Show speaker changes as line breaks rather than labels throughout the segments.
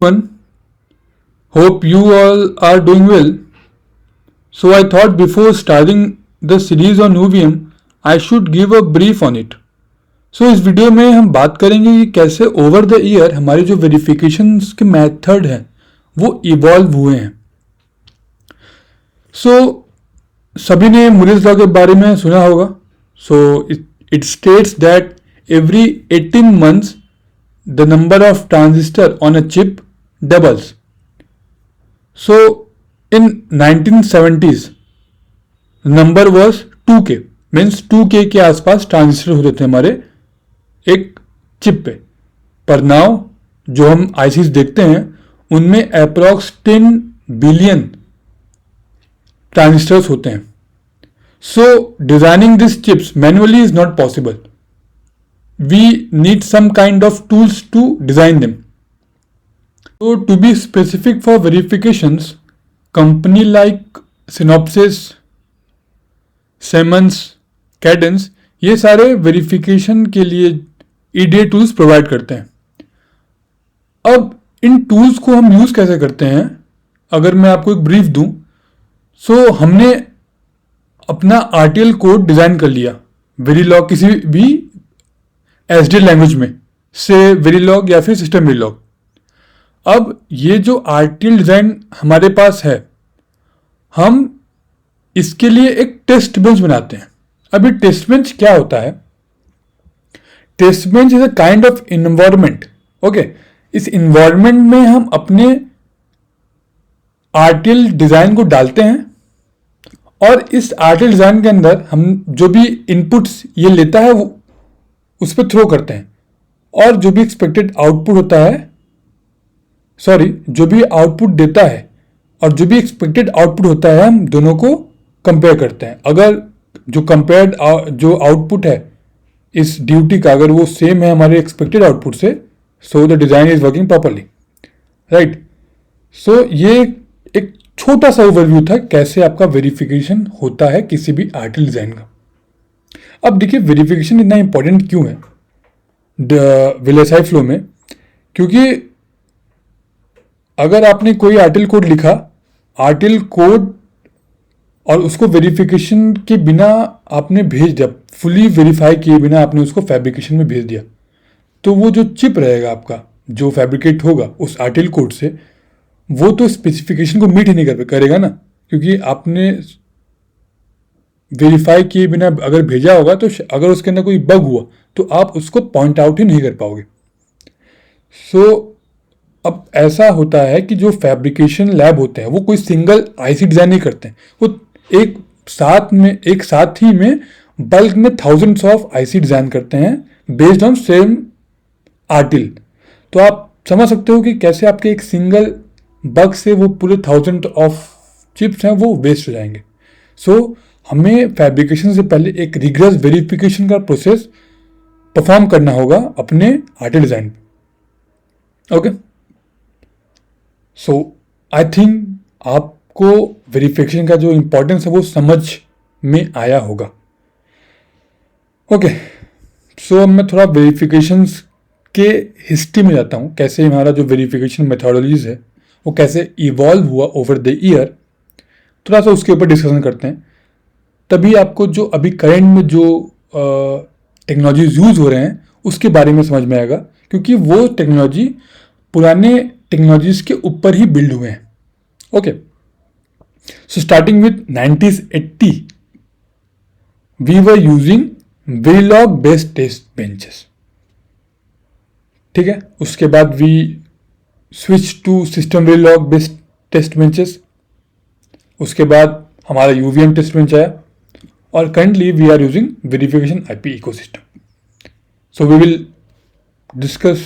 Everyone, hope you all are doing well. So I thought before starting the series on UVM, I should give a brief on it. So इस video में हम बात करेंगे कि कैसे over the year हमारे जो verification के मेथड हैं वो इवॉल्व हुए हैं. सो सभी ने मूरिस लॉ के बारे में सुना होगा. So it states that every 18 months the number of transistor on a chip doubles. So in 1970s the number was 2K, means 2K के आसपास ट्रांजिस्टर होते थे हमारे एक चिप पे. पर नाउ जो हम आईसीज देखते हैं उनमें अप्रॉक्स 10 बिलियन ट्रांजिस्टर्स होते हैं. So designing this chips manually is not possible. We need some kind of tools to design them. So to be specific for verifications, company like Synopsys, Siemens, Cadence ये सारे verification के लिए EDA tools provide करते हैं. अब इन tools को हम use कैसे करते हैं अगर मैं आपको एक ब्रीफ दूं. सो हमने अपना RTL कोड डिजाइन कर लिया वेरीलॉग किसी भी एसडीएल लैंग्वेज में से वेरीलॉग या फिर सिस्टम वेरीलॉग. अब ये जो आरटीएल डिजाइन हमारे पास है हम इसके लिए एक टेस्ट बेंच बनाते हैं. अब ये टेस्ट बेंच क्या होता है? Test bench is a kind of environment. Okay, इस इन्वायरमेंट में हम अपने आरटीएल डिजाइन को डालते हैं और इस आरटीएल डिजाइन के अंदर हम जो भी इनपुट्स ये लेता है वो उस पर थ्रो करते हैं और जो भी एक्सपेक्टेड आउटपुट होता है जो भी आउटपुट देता है और जो भी एक्सपेक्टेड आउटपुट होता है हम दोनों को कंपेयर करते हैं. अगर जो कंपेयर्ड जो आउटपुट है इस ड्यूटी का अगर वो सेम है हमारे एक्सपेक्टेड आउटपुट से, so the design is working properly, right. सो ये एक छोटा सा ओवरव्यू था कैसे आपका वेरिफिकेशन होता है किसी भी आरटीएल डिजाइन का. अब देखिए वेरिफिकेशन इतना इंपॉर्टेंट क्यों है VLSI फ्लो में, क्योंकि अगर आपने कोई आरटीएल कोड लिखा, आरटीएल कोड और उसको वेरिफिकेशन के बिना आपने भेज दिया, फुली वेरीफाई किए बिना आपने उसको फैब्रिकेशन में भेज दिया, तो वो जो चिप रहेगा आपका जो फैब्रिकेट होगा उस आरटीएल कोड से वो तो स्पेसिफिकेशन को मीट ही नहीं करेगा ना, क्योंकि आपने वेरीफाई किए बिना अगर भेजा होगा तो अगर उसके अंदर कोई बग हुआ तो आप उसको पॉइंट आउट ही नहीं कर पाओगे. सो अब ऐसा होता है कि जो फैब्रिकेशन लैब होते हैं वो कोई सिंगल आईसी डिजाइन नहीं करते हैं, वो एक साथ ही में बल्क में थाउजेंड्स ऑफ आईसी डिजाइन करते हैं बेस्ड ऑन सेम आरटीएल. तो आप समझ सकते हो कि कैसे आपके एक सिंगल बग से वो पूरे 1000 ऑफ चिप्स हैं वो वेस्ट हो जाएंगे. सो हमें फैब्रिकेशन से पहले एक रिगरस वेरिफिकेशन का प्रोसेस परफॉर्म करना होगा अपने आरटीएल डिजाइन पे. ओके, सो आई थिंक आपको वेरिफिकेशन का जो इंपॉर्टेंस है वो समझ में आया होगा. ओके, सो अब मैं थोड़ा वेरिफिकेशन के हिस्ट्री में जाता हूँ, कैसे हमारा जो वेरिफिकेशन मेथोडोलॉजीज है वो कैसे इवॉल्व हुआ ओवर द ईयर. थोड़ा सा उसके ऊपर डिस्कशन करते हैं, तभी आपको जो अभी करंट में जो टेक्नोलॉजीज यूज हो रहे हैं उसके बारे में समझ में आएगा, क्योंकि वो टेक्नोलॉजी पुराने टेक्नोलॉजीज के ऊपर ही बिल्ड हुए हैं. Okay, so starting with 1980 we were using Verilog based test benches. ठीक है, उसके बाद we switch to system Verilog based test benches. उसके बाद हमारा यूवीएम टेस्ट बेंच आया और currently we are using verification IP ecosystem. So we will discuss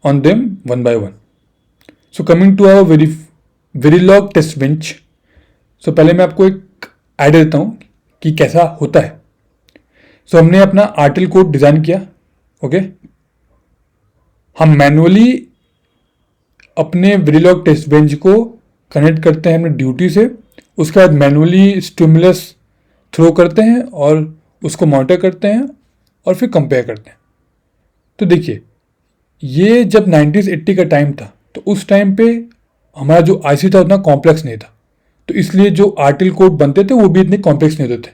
on them one by one. So coming to our Verilog test bench. So पहले मैं आपको एक idea देता हूँ कि कैसा होता है. So हमने अपना आरटीएल कोड डिजाइन किया. ओके, हम मैनुअली अपने Verilog टेस्ट बेंच को कनेक्ट करते हैं अपने ड्यूटी से. उसके बाद मैनुअली स्टिमुलस थ्रो करते हैं और उसको मॉनिटर करते हैं और फिर कंपेयर करते हैं. तो देखिए ये जब 1980 का टाइम था तो उस टाइम पे हमारा जो आईसी था उतना कॉम्प्लेक्स नहीं था, तो इसलिए जो आरटीएल कोड बनते थे वो भी इतने कॉम्प्लेक्स नहीं होते थे।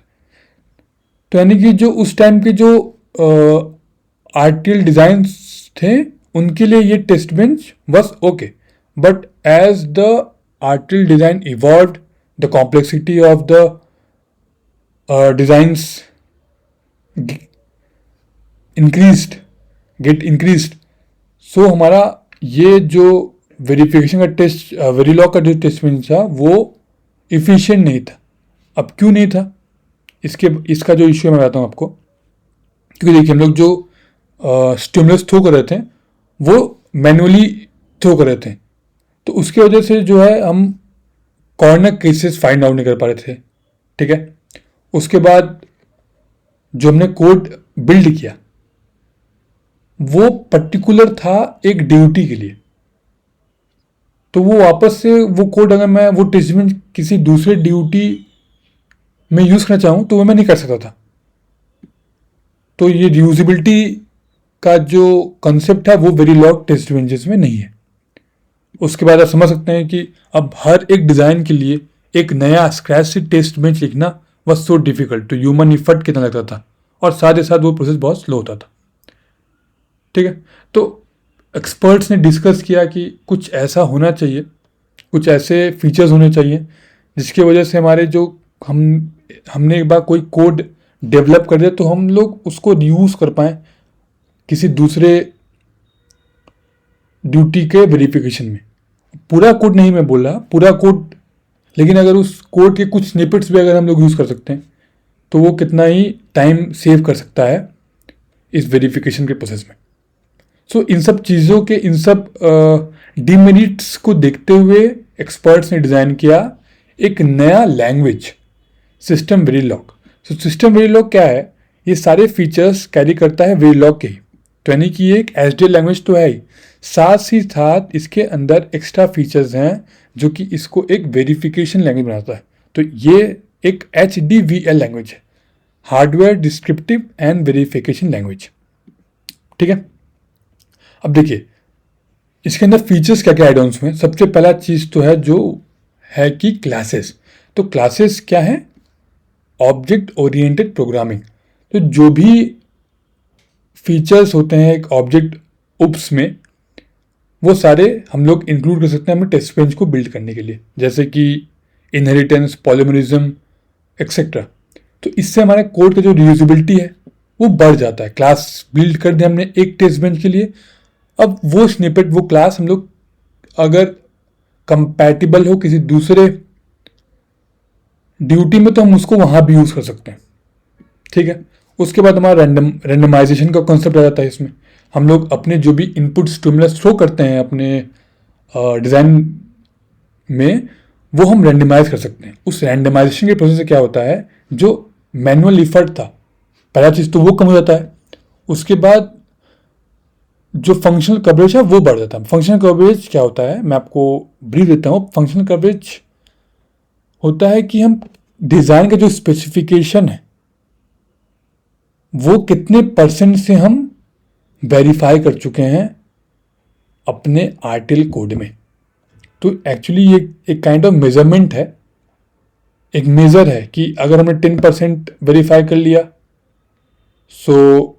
तो यानी कि जो उस टाइम के जो आरटीएल डिजाइन थे उनके लिए ये test bench was okay, but as the RTL design evolve, the complexity of the designs increased, gate increased, so हमारा ये जो वेरिफिकेशन का टेस्ट, वेरीलॉग का जो टेस्ट बेंच था वो इफिशिएंट नहीं था। अब क्यों नहीं था, इसका जो इश्यू मैं बताता हूँ आपको। क्योंकि देखिए हम लोग जो स्टिमुलस थ्रो कर रहे थे वो मैनुअली थ्रो कर रहे थे, तो उसकी वजह से जो है हम कॉर्नर केसेस फाइंड आउट नहीं कर पा रहे थे। ठीक है, उसके बाद जो हमने कोड बिल्ड किया वो पर्टिकुलर था एक ड्यूटी के लिए, तो वो वापस से वो कोड अगर मैं वो टेस्ट बेंच किसी दूसरे ड्यूटी में यूज करना चाहूँ तो वो मैं नहीं कर सकता था। तो ये रीयूजेबिलिटी का जो कंसेप्ट है वो वेरीलॉग टेस्ट बेंचेस में नहीं है। उसके बाद आप समझ सकते हैं कि अब हर एक डिज़ाइन के लिए एक नया स्क्रैच से टेस्ट बेंच लिखना वॉज सो डिफिकल्ट, तो ह्यूमन इफर्ट कितना लगता था और साथ ही साथ वो प्रोसेस बहुत स्लो होता था। ठीक है, तो एक्सपर्ट्स ने डिस्कस किया कि कुछ ऐसा होना चाहिए, कुछ ऐसे फीचर्स होने चाहिए जिसकी वजह से हमारे जो हमने एक बार कोई कोड डेवलप कर दिया तो हम लोग उसको रीयूज कर पाएँ किसी दूसरे ड्यूटी के वेरिफिकेशन में। पूरा कोड नहीं मैं बोल रहा, पूरा कोड, लेकिन अगर उस कोड के कुछ स्निपेट्स भी अगर हम लोग यूज़ कर सकते हैं तो वो कितना ही टाइम सेव कर सकता है इस वेरिफिकेशन के प्रोसेस में। सो इन सब चीज़ों के, इन सब डिमेरिट्स को देखते हुए एक्सपर्ट्स ने डिज़ाइन किया एक नया लैंग्वेज, सिस्टम वेरीलॉग। सो सिस्टम वेरीलॉग क्या है, ये सारे फीचर्स कैरी करता है वेरीलॉग के ही, तो यानी कि ये एक एसडीएल लैंग्वेज तो है ही, साथ ही साथ इसके अंदर एक्स्ट्रा फीचर्स हैं जो कि इसको एक वेरिफिकेशन लैंग्वेज बनाता है। तो ये एक HDVL लैंग्वेज है, hardware descriptive and verification language. ठीक है, अब देखिए इसके अंदर फीचर्स क्या क्या ऐड ऑन्स हुए। सबसे पहला चीज़ तो है जो है कि क्लासेस। तो क्लासेस क्या है, ऑब्जेक्ट ओरिएंटेड प्रोग्रामिंग। तो जो भी फीचर्स होते हैं एक ऑब्जेक्ट उप्स में वो सारे हम लोग इंक्लूड कर सकते हैं अपने टेस्ट बेंच को बिल्ड करने के लिए, जैसे कि इनहेरिटेंस, पॉलीमरिज्म एक्सेट्रा। तो इससे हमारे कोड का जो रीयूजेबिलिटी है वो बढ़ जाता है। क्लास बिल्ड कर दिया हमने एक टेस्ट बेंच के लिए, अब वो स्निपेट, वो क्लास हम लोग अगर कंपैटिबल हो किसी दूसरे ड्यूटी में तो हम उसको वहाँ भी यूज़ कर सकते हैं। ठीक है, उसके बाद हमारा रैंडमाइजेशन का कॉन्सेप्ट आ जाता है। इसमें हम लोग अपने जो भी इनपुट स्टिमुलस थ्रो करते हैं अपने डिज़ाइन में वो हम रैंडमाइज कर सकते हैं। उस रैंडमाइजेशन के प्रोसेस से क्या होता है, जो मैनुअल इफर्ट था पहला चीज़ तो वो कम हो जाता है। उसके बाद जो फंक्शनल कवरेज है वो बढ़ जाता है। फंक्शनल कवरेज क्या होता है मैं आपको ब्रीफ देता हूँ। फंक्शनल कवरेज होता है कि हम डिज़ाइन का जो स्पेसिफिकेशन है वो कितने परसेंट से हम वेरीफाई कर चुके हैं अपने आरटीएल कोड में। तो एक्चुअली ये एक काइंड ऑफ मेजरमेंट है, एक मेज़र है कि अगर हमने 10% वेरीफाई कर लिया सो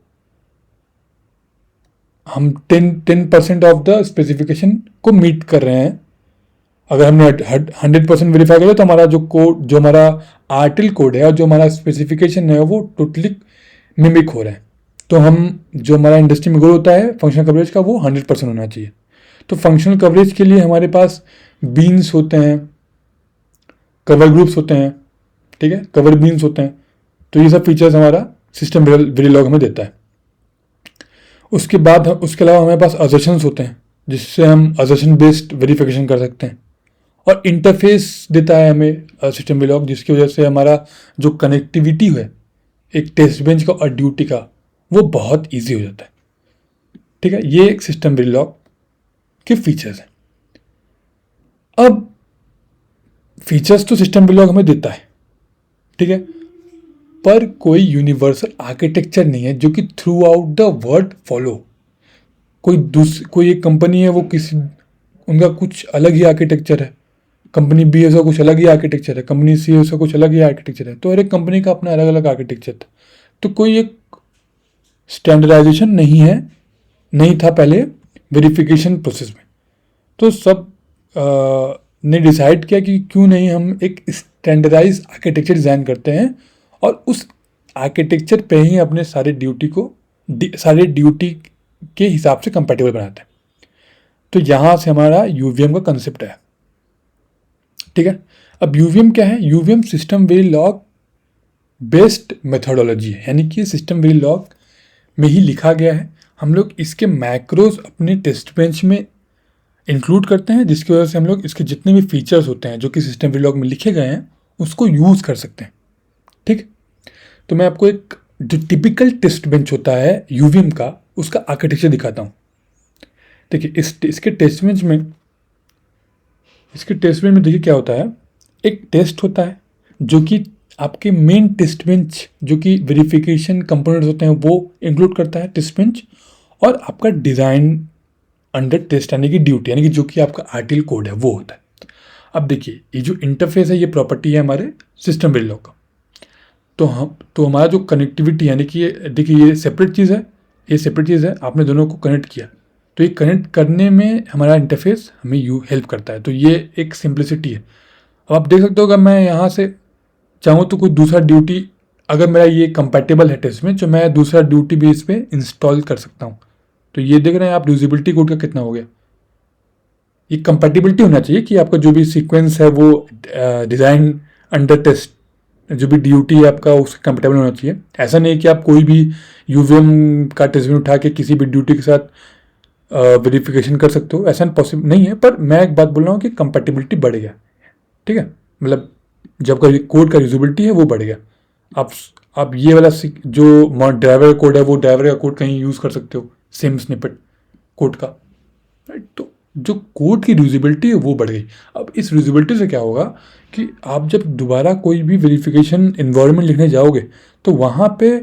हम 10% ऑफ द स्पेसिफिकेशन को मीट कर रहे हैं। अगर हमने 100% वेरीफाई कर लिया तो हमारा जो कोड, जो हमारा आरटीएल कोड है और जो हमारा स्पेसिफिकेशन है वो टोटली मिमिक हो रहे हैं। तो हम, जो हमारा इंडस्ट्री में गोल होता है फंक्शनल कवरेज का, वो 100% होना चाहिए। तो फंक्शनल कवरेज के लिए हमारे पास बीन्स होते हैं, कवर ग्रुप्स होते हैं, ठीक है, कवर बीन्स होते हैं। तो ये सब फीचर्स हमारा सिस्टम वेरीलॉग हमें देता है। उसके बाद उसके अलावा हमारे पास असर्शंस होते हैं जिससे हम असर्शन बेस्ड वेरिफिकेशन कर सकते हैं। और इंटरफेस देता है हमें सिस्टम वेरीलॉग, जिसकी वजह से हमारा जो कनेक्टिविटी है एक टेस्ट बेंच का और ड्यूटी का वो बहुत ईजी हो जाता है। ठीक है, ये एक सिस्टम वेरीलॉग के फीचर्स हैं। अब फीचर्स तो सिस्टम वेरीलॉग हमें देता है, ठीक है, पर कोई यूनिवर्सल आर्किटेक्चर नहीं है जो कि through out the world follow. कोई एक कंपनी है वो किसी उनका कुछ अलग ही आर्किटेक्चर है, कंपनी बी उसका कुछ अलग ही आर्किटेक्चर है, कंपनी सी उसका कुछ अलग ही आर्किटेक्चर है। तो हर एक कंपनी का अपना अलग अलग आर्किटेक्चर था। तो कोई एक स्टैंडर्डाइजेशन नहीं था पहले वेरिफिकेशन प्रोसेस में। तो सब ने डिसाइड किया कि क्यों नहीं हम एक स्टैंडर्डाइज आर्किटेक्चर डिज़ाइन करते हैं और उस आर्किटेक्चर पे ही अपने सारे ड्यूटी के हिसाब से कंपैटिबल बनाते हैं। तो यहाँ से हमारा यूवीएम का कंसेप्ट है। ठीक है, अब यूवीएम क्या है? यूवीएम सिस्टम वेरिलॉग बेस्ड मेथोडोलॉजी है, यानी कि सिस्टम वेरिलॉग में ही लिखा गया है। हम लोग इसके मैक्रोज अपने टेस्ट बेंच में इंक्लूड करते हैं, जिसकी वजह से हम लोग इसके जितने भी फीचर्स होते हैं जो कि सिस्टम वेरिलॉग में लिखे गए हैं उसको यूज़ कर सकते हैं। ठीक, तो मैं आपको एक जो टिपिकल टेस्ट बेंच होता है यूवीएम का, उसका आर्किटेक्चर दिखाता हूँ। देखिए इसके टेस्ट बेंच में देखिए क्या होता है। एक टेस्ट होता है जो कि आपके मेन टेस्ट बेंच जो कि वेरिफिकेशन कंपोनेंट्स होते हैं वो इंक्लूड करता है टेस्ट बेंच, और आपका डिज़ाइन अंडर टेस्ट यानी कि ड्यूटी, यानी कि जो कि आपका आर्टिकल कोड है वो होता है। अब देखिए ये जो इंटरफेस है ये प्रॉपर्टी है हमारे सिस्टम वेरिलॉग का। तो हमारा जो कनेक्टिविटी यानी कि देखिए ये सेपरेट चीज़ है, आपने दोनों को कनेक्ट किया, तो ये कनेक्ट करने में हमारा इंटरफेस हमें हेल्प करता है। तो ये एक सिंप्लिसिटी है। अब आप देख सकते हो अगर मैं यहाँ से चाहूँ तो कोई दूसरा ड्यूटी, अगर मेरा ये कंपैटिबल है टेस्ट में, तो मैं दूसरा ड्यूटी भी इस पर इंस्टॉल कर सकता हूँ। तो ये देख रहे हैं आप यूजिबिलिटी कोड का कितना हो गया। ये कंपैटिबिलिटी होना चाहिए कि आपका जो भी सीक्वेंस है वो डिज़ाइन अंडर टेस्ट जो भी ड्यूटी है आपका उसके कंपेटेबल होना चाहिए। ऐसा नहीं कि आप कोई भी यूवीएम का टेस्ट बेंच उठा के किसी भी ड्यूटी के साथ वेरिफिकेशन कर सकते हो, ऐसा पॉसिबल नहीं है। पर मैं एक बात बोल रहा हूँ कि कंपैटिबिलिटी बढ़ गया। ठीक है, मतलब जब का कोड का यूजिबिलिटी है वो बढ़ गया। आप ये वाला जो ड्राइवर कोड है वो ड्राइवर का कोड कहीं यूज़ कर सकते हो, सेम स्निपेट कोड का, राइट। तो जो कोड की यूजिबिलिटी है वो बढ़ गई। अब इस यूजिबिलिटी से क्या होगा कि आप जब दोबारा कोई भी वेरिफिकेशन इन्वायरमेंट लिखने जाओगे तो वहाँ पे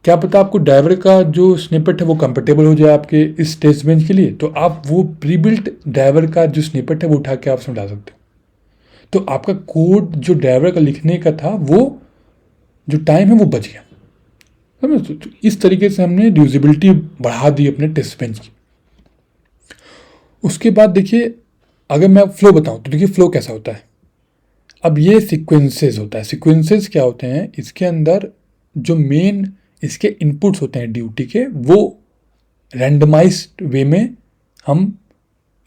क्या पता आपको ड्राइवर का जो स्निपेट है वो कंफर्टेबल हो जाए आपके इस टेस्ट बेंच के लिए, तो आप वो प्री बिल्ट ड्राइवर का जो स्निपेट है वो उठा के आप उसमें डाल सकते हो। तो आपका कोड जो ड्राइवर का लिखने का था वो जो टाइम है वो बच गया। समझ? तो इस तरीके से हमने यूजिबिलिटी बढ़ा दी अपने टेस्ट बेंच की। उसके बाद देखिए अगर मैं फ्लो बताऊं तो देखिए फ्लो कैसा होता है। अब ये सीक्वेंसेस होता है। सीक्वेंसेस क्या होते हैं, इसके अंदर जो मेन इसके इनपुट्स होते हैं ड्यूटी के, वो रैंडमाइज्ड वे में हम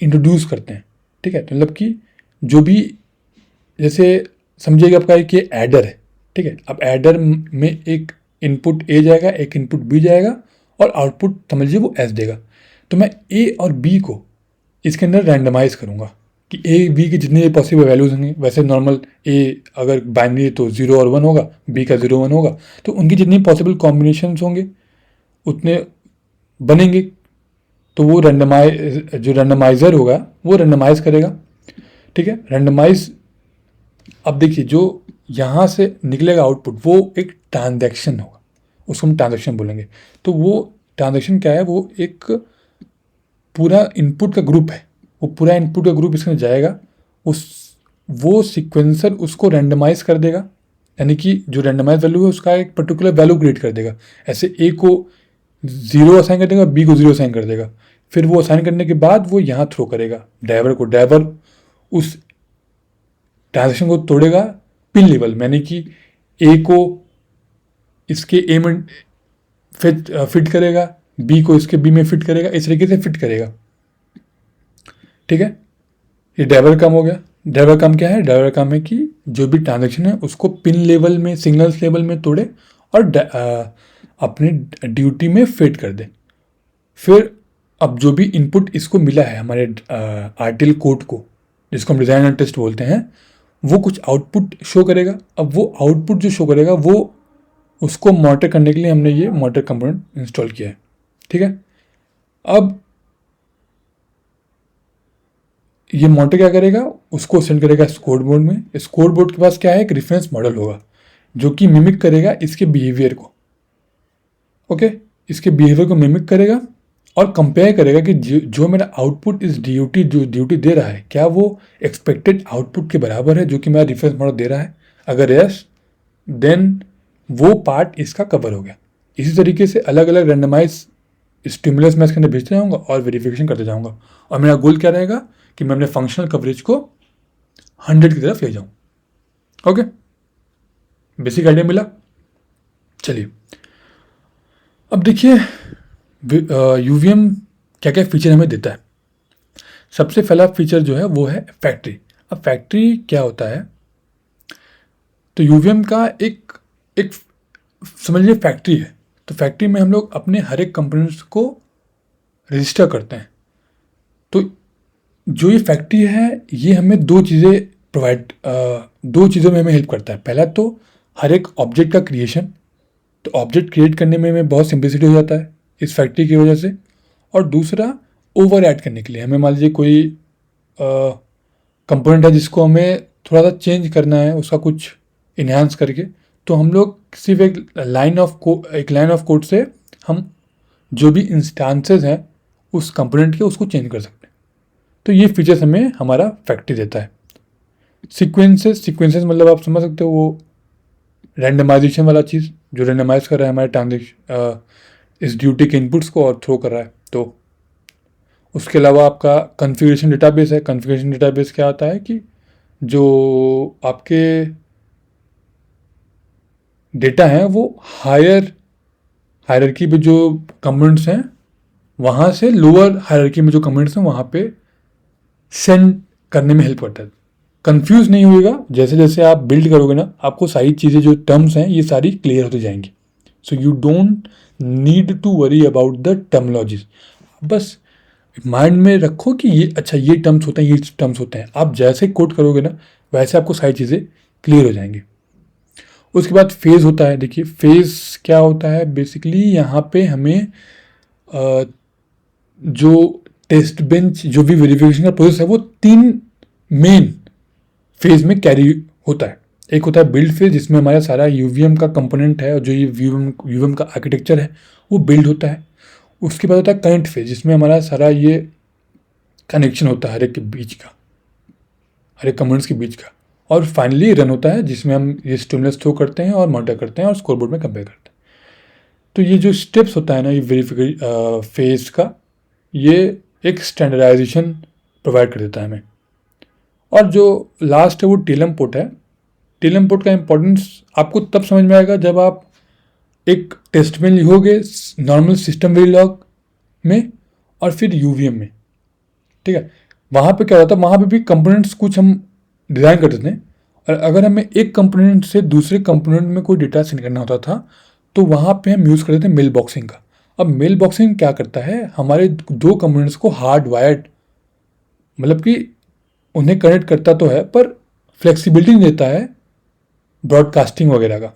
इंट्रोड्यूस करते हैं। ठीक है, तो मतलब कि जो भी जैसे समझिएगा आपका एक ये एडर है। ठीक है, अब एडर में एक इनपुट ए जाएगा, एक इनपुट बी जाएगा और आउटपुट समझिए वो एस देगा। तो मैं ए और बी को इसके अंदर रैंडमाइज करूँगा कि ए बी के जितने पॉसिबल वैल्यूज होंगे, वैसे नॉर्मल ए अगर बाइनरी है तो 0 और 1 होगा, बी का 0 1 होगा, तो उनकी जितनी पॉसिबल कॉम्बिनेशन होंगे उतने बनेंगे। तो वो जो रैंडमाइज़र होगा वो रैंडमाइज करेगा। ठीक है, रैंडमाइज। अब देखिए जो यहाँ से निकलेगा आउटपुट वो एक ट्रांजैक्शन होगा, उसको हम ट्रांजैक्शन बोलेंगे। तो वो ट्रांजैक्शन क्या है, वो एक पूरा इनपुट का ग्रुप है, वो पूरा इनपुट का ग्रुप इसमें जाएगा, वो सीक्वेंसर उसको रैंडमाइज कर देगा, यानी कि जो रैंडमाइज वैल्यू है उसका एक पर्टिकुलर वैल्यू क्रिएट कर देगा। ऐसे ए को 0 असाइन कर देगा, बी को 0 असाइन कर देगा। फिर वो असाइन करने के बाद वो यहाँ थ्रो करेगा ड्राइवर को। ड्राइवर उस ट्रांजेक्शन को तोड़ेगा पिन लेवल में, यानी कि ए को इसके ए में फिट करेगा, बी को इसके बी में फिट करेगा, इस तरीके से फिट करेगा। ठीक है, ये ड्राइवर काम हो गया। ड्राइवर काम क्या है? ड्राइवर काम है कि जो भी ट्रांजैक्शन है उसको पिन लेवल में, सिग्नल्स लेवल में तोड़े और अपने ड्यूटी में फिट कर दे। फिर अब जो भी इनपुट इसको मिला है हमारे आर्टिकल कोड को, जिसको हम डिज़ाइन एंड टेस्ट बोलते हैं, वो कुछ आउटपुट शो करेगा। अब वो आउटपुट जो शो करेगा वो उसको मॉनिटर करने के लिए हमने ये मॉनिटर कंपोनेंट इंस्टॉल किया है। ठीक है, अब ये मॉनिटर क्या करेगा, उसको सेंड करेगा स्कोर बोर्ड में। स्कोर बोर्ड के पास क्या है, एक रेफरेंस मॉडल होगा जो कि मिमिक करेगा इसके बिहेवियर को। ओके, इसके बिहेवियर को मिमिक करेगा और कंपेयर करेगा कि जो मेरा आउटपुट इस ड्यूटी जो ड्यूटी दे रहा है क्या वो एक्सपेक्टेड आउटपुट के बराबर है जो कि मेरा रेफरेंस मॉडल दे रहा है। अगर यस, देन वो पार्ट इसका कवर हो गया। इसी तरीके से अलग अलग रैंडमाइज स्टिमुलस मैं इसके अंदर भेजते जाऊँगा और वेरिफिकेशन करते जाऊँगा, और मेरा गोल क्या रहेगा कि मैं अपने फंक्शनल कवरेज को 100 की तरफ ले जाऊँ। ओके, बेसिक आइडिया मिला। चलिए अब देखिए यूवीएम क्या क्या फीचर हमें देता है। सबसे पहला फीचर जो है वो है फैक्ट्री। अब फैक्ट्री क्या होता है, तो यूवीएम का एक एक समझ लीजिए फैक्ट्री है। तो फैक्ट्री में हम लोग अपने हर एक कंपोनेंट्स को रजिस्टर करते हैं। तो जो ये फैक्ट्री है ये हमें दो चीज़ों में हमें हेल्प करता है। पहला तो हर एक ऑब्जेक्ट का क्रिएशन, तो ऑब्जेक्ट क्रिएट करने में हमें बहुत सिंपलिसिटी हो जाता है इस फैक्ट्री की वजह से। और दूसरा ओवर ऐड करने के लिए हमें मान लीजिए कोई कंपोनेंट है जिसको हमें थोड़ा सा चेंज करना है, उसका कुछ इन्हांस करके, तो हम लोग सिर्फ एक लाइन ऑफ कोड से हम जो भी इंस्टांसेस हैं उस कंपोनेंट के उसको चेंज कर सकते हैं। तो ये फीचर्स हमें हमारा फैक्ट्री देता है। सीक्वेंसेस मतलब आप समझ सकते हो वो रैंडमाइजेशन वाला चीज़ जो रैंडमाइज कर रहा है हमारे ट्रांजेक्शन इस ड्यूटी के इनपुट्स को और थ्रो कर रहा है। तो उसके अलावा आपका कॉन्फ़िगरेशन डेटाबेस है। कॉन्फ़िगरेशन डेटाबेस क्या होता है कि जो आपके डेटा हैं वो हायरार्की पे जो कंपोनेंट्स हैं वहाँ से लोअर हायरार्की में जो कंपोनेंट्स हैं वहाँ पे सेंड करने में हेल्प करता है। कंफ्यूज नहीं होएगा, जैसे जैसे आप बिल्ड करोगे ना आपको सारी चीज़ें जो टर्म्स हैं ये सारी क्लियर होती जाएंगी। So you don't need to worry about the terminologies. बस माइंड में रखो कि ये अच्छा ये टर्म्स होते हैं, ये टर्म्स होते हैं। आप जैसे कोड करोगे ना वैसे आपको सारी चीज़ें क्लियर हो जाएंगी। उसके बाद फेज़ होता है। देखिए फेज़ क्या होता है, बेसिकली यहाँ पे हमें जो टेस्ट बेंच जो भी वेरिफिकेशन का प्रोसेस है वो 3 मेन फेज में कैरी होता है। एक होता है बिल्ड फेज जिसमें हमारा सारा यूवीएम का कंपोनेंट है और जो ये यूवीएम का आर्किटेक्चर है वो बिल्ड होता है। उसके बाद होता है कनेक्ट फेज जिसमें हमारा सारा ये कनेक्शन होता है हर एक के बीच का, हर एक कंपोनेंट्स के बीच का। और फाइनली रन होता है जिसमें हम ये स्टिमुलस थ्रो करते हैं और मॉनिटर करते हैं और स्कोरबोर्ड में कंपेयर करते हैं। तो ये जो स्टेप्स होता है ना ये वेरिफिकेशन फेज का, ये एक स्टैंडर्डाइजेशन प्रोवाइड कर देता है हमें। और जो लास्ट है वो टेलम पोर्ट है। टेलम पोर्ट का इंपॉर्टेंस आपको तब समझ में आएगा जब आप एक टेस्ट में लिखोगे नॉर्मल सिस्टम वेरिलॉग में और फिर यूवीएम में, ठीक है। वहाँ पे क्या होता है, वहाँ पे भी कंपोनेंट्स कुछ हम डिज़ाइन करते थे और अगर हमें एक कंपोनेंट से दूसरे कंपोनेंट में कोई डेटा सेंड करना होता था तो वहाँ पे हम यूज़ करते थे मेल बॉक्सिंग का। अब मेल बॉक्सिंग क्या करता है, हमारे दो कंपोनेंट्स को हार्ड वायर्ड मतलब कि उन्हें कनेक्ट करता तो है पर फ्लेक्सिबिलिटी नहीं देता है ब्रॉडकास्टिंग वगैरह का।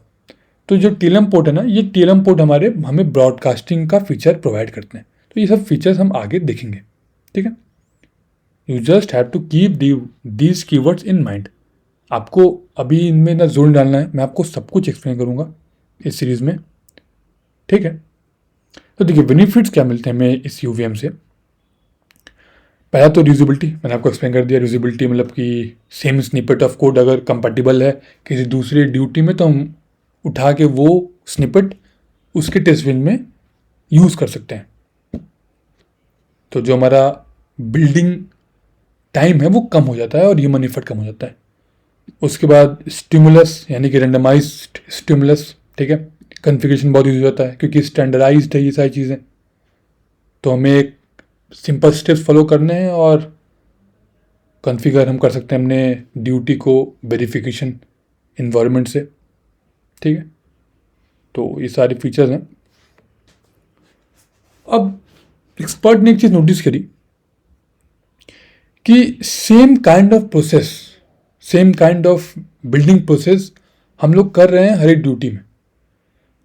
तो जो टीएलएम पोर्ट है ना, ये टीएलएम पोर्ट हमें ब्रॉडकास्टिंग का फीचर प्रोवाइड करते हैं। तो ये सब फीचर्स हम आगे देखेंगे, ठीक है। You just have to keep these keywords in mind. आपको अभी इनमें ना जोर डालना है, मैं आपको सब कुछ एक्सप्लेन करूँगा इस सीरीज़ में, ठीक है। तो देखिए बेनिफिट्स क्या मिलते हैं हमें इस यूवीएम से। पहला तो रीयूजेबिलिटी, मैंने आपको एक्सप्लेन कर दिया। रीयूजेबिलिटी मतलब कि सेम स्निपेट ऑफ कोड अगर कंपैटिबल है किसी दूसरी ड्यूटी में तो हम उठा के वो स्निपेट उसके टेस्ट बेंच में यूज़ कर सकते हैं। तो जो हमारा बिल्डिंग टाइम है वो कम हो जाता है और ह्यूमन एफर्ट कम हो जाता है। उसके बाद स्टिमुलस यानी कि रेंडमाइज्ड स्टिमुलस, ठीक है। कॉन्फ़िगरेशन बहुत यूज हो जाता है क्योंकि स्टैंडर्डाइज्ड है ये सारी चीज़ें, तो हमें एक सिंपल स्टेप्स फॉलो करने हैं और कॉन्फ़िगर हम कर सकते हैं अपने ड्यूटी को वेरिफिकेशन इन्वायरमेंट से, ठीक है। तो ये सारे फीचर्स हैं। अब एक्सपर्ट ने एक चीज़ नोटिस करी कि same kind of process, same kind of building process हम लोग कर रहे हैं हर एक ड्यूटी में।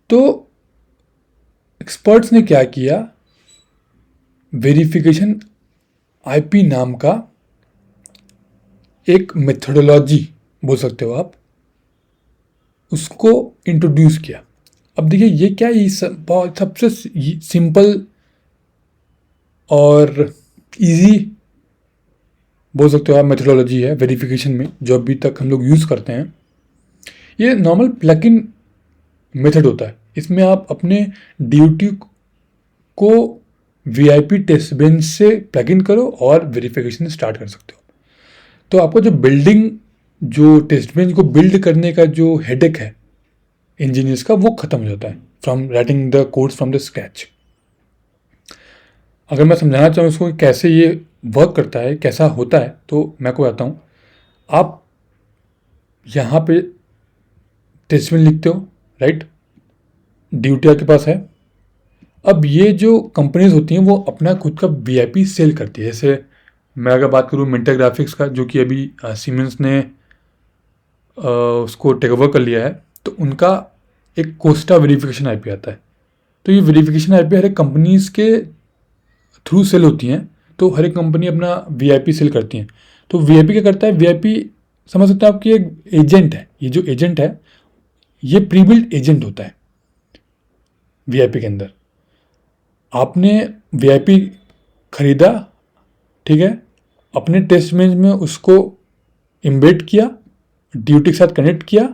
तो एक्सपर्ट्स ने क्या किया, वेरिफिकेशन आईपी नाम का एक मेथोडोलॉजी बोल सकते हो आप, उसको इंट्रोड्यूस किया। अब देखिए ये क्या, ये बहुत सबसे सिंपल और इजी बोल सकते हो आप मेथोडोलॉजी है वेरिफिकेशन में जो अभी तक हम लोग यूज़ करते हैं। ये नॉर्मल प्लग इन मेथड होता है। इसमें आप अपने ड्यूटी को वीआईपी टेस्ट बेंच से प्लग इन करो और वेरिफिकेशन स्टार्ट कर सकते हो। तो आपका जो बिल्डिंग जो टेस्ट बेंच को बिल्ड करने का जो हेडेक है इंजीनियर्स का वो खत्म हो जाता है from writing the codes from the scratch. अगर मैं समझाना चाहूँ इसको कि कैसे ये वर्क करता है कैसा होता है तो मैं आपको बताता हूँ। आप यहाँ पे टेस्ट बेंच लिखते हो, राइट, ड्यूटी आपके पास है। अब ये जो कंपनीज होती हैं वो अपना खुद का वीआईपी सेल करती है। जैसे मैं अगर बात करूँ मिंटर ग्राफिक्स का जो कि अभी सीमेंस ने उसको टेक ओवर कर लिया है, तो उनका एक कोस्टा वेरिफिकेशन आईपी आता है। तो ये वेरिफिकेशन आईपी हर एक कंपनीज के थ्रू सेल होती हैं। तो हर एक कंपनी अपना वीआईपी सेल करती हैं। तो वीआईपी क्या करता है, वीआईपी समझ सकते हैं आपकी एक एजेंट है। ये जो एजेंट है ये प्री बिल्ट एजेंट होता है वीआईपी के अंदर। आपने वीआईपी खरीदा, ठीक है, अपने टेस्ट बेंच में उसको इम्बेड किया, ड्यूटी के साथ कनेक्ट किया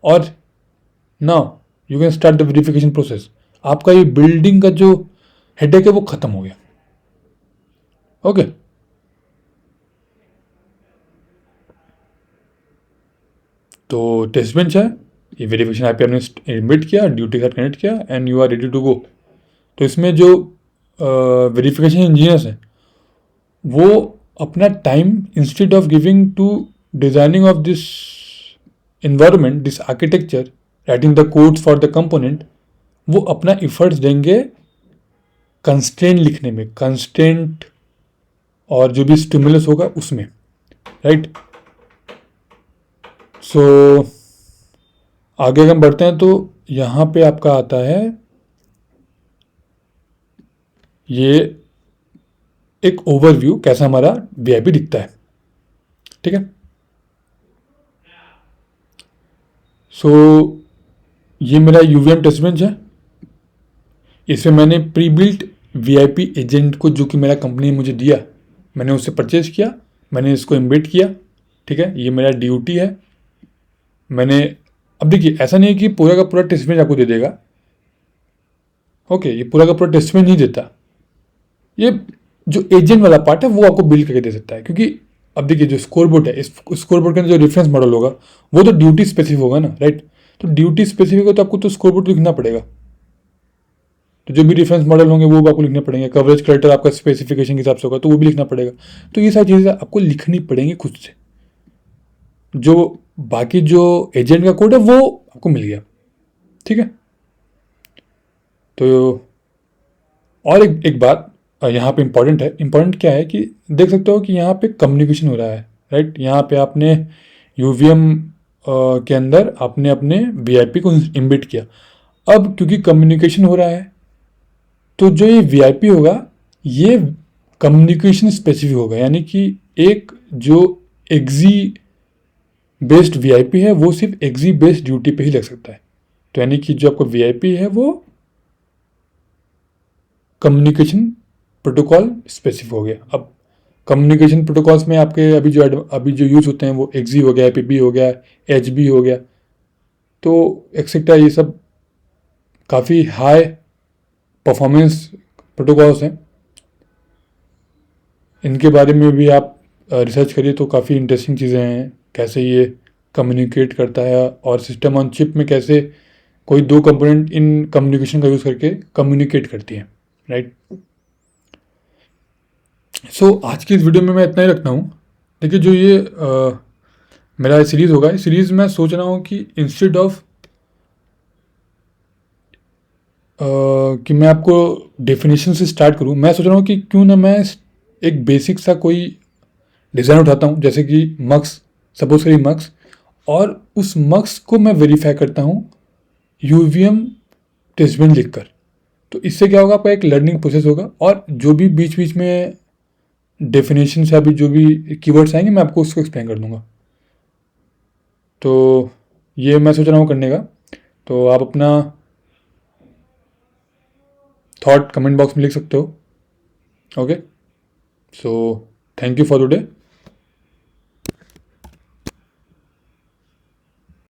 और now you can start the verification process. आपका ये बिल्डिंग का जो हेडेक है वो खत्म हो गया। ओके तो टेस्ट बेंच है, ये वेरिफिकेशन आईपी आपने इम्बेड किया, ड्यूटी के साथ कनेक्ट किया and you are ready to go. तो इसमें जो वेरिफिकेशन इंजीनियर्स हैं वो अपना time instead of giving to designing of this environment this architecture writing the codes for the component, वो अपना एफर्ट्स देंगे कंस्ट्रेंट लिखने में, कंस्ट्रेंट और जो भी स्टिमुलस होगा उसमें, राइट। सो आगे अगर हम बढ़ते हैं तो यहाँ पे आपका आता है ये एक ओवरव्यू कैसा हमारा वीआईपी दिखता है, ठीक है। सो ये मेरा यूवीएम टेस्ट बेंच है। इसमें मैंने प्री बिल्ट वीआईपी एजेंट को जो कि मेरा कंपनी ने मुझे दिया मैंने उससे परचेज किया, मैंने इसको एम्बेड किया, ठीक है। ये मेरा ड्यूटी है। मैंने अब देखिए ऐसा नहीं है कि पूरा का पूरा टेस्ट बेंच आपको दे देगा। ओके ये पूरा का पूरा टेस्ट बेंच नहीं देता। ये जो एजेंट वाला पार्ट है वो आपको बिल्ड करके दे सकता है, क्योंकि अब देखिए जो स्कोर बोर्ड है, इस स्कोर बोर्ड के अंदर जो रेफरेंस मॉडल होगा वो तो ड्यूटी स्पेसिफिक होगा ना, राइट। तो ड्यूटी स्पेसिफिक हो तो आपको तो स्कोर बोर्ड लिखना पड़ेगा। तो जो भी रेफरेंस मॉडल होंगे वो आपको लिखने पड़ेंगे। कवरेज करेक्टर आपका स्पेसिफिकेशन के हिसाब से होगा तो वो भी लिखना पड़ेगा। तो ये सारी चीज़ें आपको लिखनी पड़ेंगी खुद से। जो बाकी जो एजेंट का कोड है वो आपको मिल गया, ठीक है। तो और एक बात यहाँ पे इम्पॉर्टेंट है। इम्पॉर्टेंट क्या है कि देख सकते हो कि यहाँ पे कम्युनिकेशन हो रहा है, राइट। यहाँ पे आपने यूवीएम के अंदर आपने अपने वीआईपी को इम्बिट किया। अब क्योंकि कम्युनिकेशन हो रहा है तो जो ये वीआईपी होगा ये कम्युनिकेशन स्पेसिफिक होगा, यानी कि एक जो एक्जी बेस्ड वीआईपी है वो सिर्फ एक्जी बेस्ड ड्यूटी पे ही लग सकता है। तो यानी कि जो आपका वीआईपी है वो कम्युनिकेशन प्रोटोकॉल स्पेसिफिक हो गया। अब कम्युनिकेशन प्रोटोकॉल्स में आपके अभी जो यूज़ होते हैं वो एक्जी हो गया, पीबी हो गया, एचबी हो गया, तो एक्सेट्रा ये सब काफ़ी हाई परफॉर्मेंस प्रोटोकॉल्स हैं। इनके बारे में भी आप रिसर्च करिए तो काफ़ी इंटरेस्टिंग चीज़ें हैं, कैसे ये कम्युनिकेट करता है और सिस्टम ऑन चिप में कैसे कोई दो कंपोनेंट इन कम्युनिकेशन का यूज़ करके कम्युनिकेट करती हैं, राइट। सो आज की इस वीडियो में मैं इतना ही रखता हूँ। देखिए जो ये मेरा सीरीज़ होगा, इस सीरीज़ में सोच रहा हूँ कि इंस्टेड ऑफ कि मैं आपको डेफिनेशन से स्टार्ट करूँ, मैं सोच रहा हूँ कि क्यों ना मैं एक बेसिक सा कोई डिज़ाइन उठाता हूँ, जैसे कि मक्स, सपोज करिए मक्स, और उस मक्स को मैं वेरीफाई करता हूँ यूवीएम टेस्ट बेंच लिखकर। तो इससे क्या होगा, आपका एक लर्निंग प्रोसेस होगा और जो भी बीच बीच में डेफिनेशन से अभी जो भी कीवर्ड्स आएंगे मैं आपको उसको एक्सप्लेन कर दूंगा। तो ये मैं सोच रहा हूँ करने का। तो आप अपना थॉट कमेंट बॉक्स में लिख सकते हो। Okay, so thank you for today.